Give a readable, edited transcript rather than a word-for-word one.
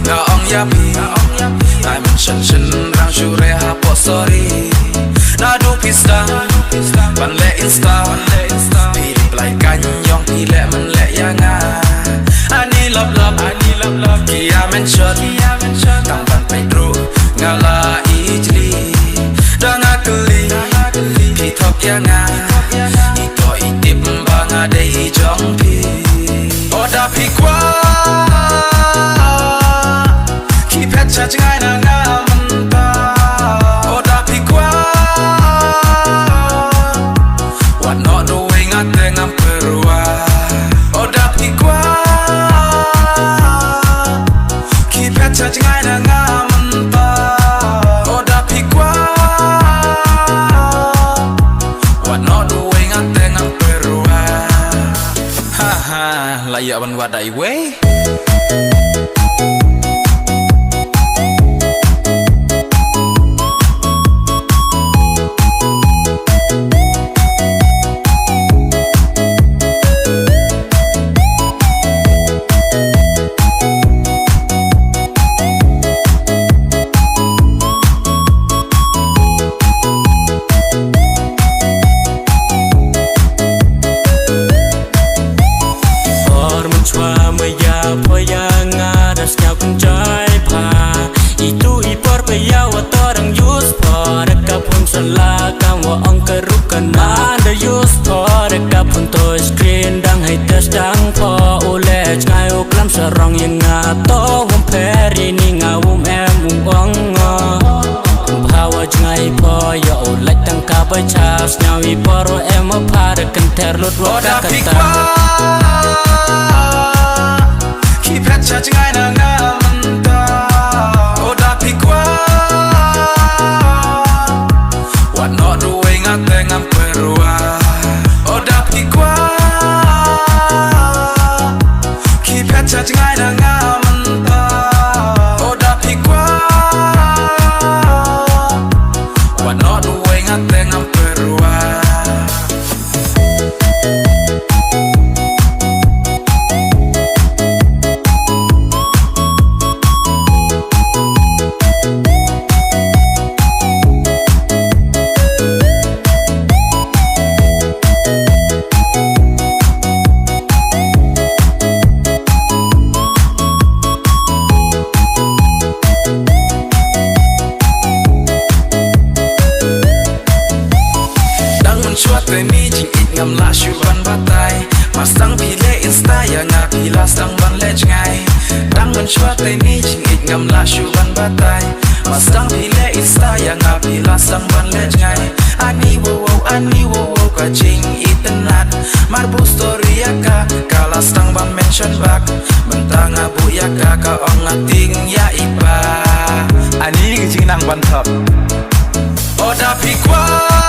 Nga ong yapi Ay mention rang syure hapo sorry Na du pistang Ban le insta Pili play kanyong Pile men le yanga Ani love Kia mention Tang ban pedro Nga la ijli Da nga keli Pitok yanga Ito itip Banga de hijong pi Oda pi kwa Chacing ay na nga manta Oda pi kwa What not doing at tengang perua Oda pi kwa Keep it chacing ay na nga manta Oda pi kwa What not doing at tengang perua Haha, layak ban wadai wey Sarong yang ngato wong peri ni ngawum wong bawa jangai po ya ulai tang kabai chas nyawi poro pada kenter lut roda kata kipet cha jangai na ngamanta oda pikwa what not doing atengam perua oda pikwa Chacing ay na nga manta Oda pi kwa What not doing at tengang perua Teni jing it ngam la shu ban batai Mas tang pile insta ya nga pila stang ban lej ngai Dang men shua teni jing it ngam la shu ban batai Mas tang pile insta ya nga pila stang ban lej ngai Ani wo wo ka jing itenat Marbu story ya ka Kala stang ban mention back Mentang abu ya ka ong ngating ya ipa Ani ke jing nang ban top Oda pi kwa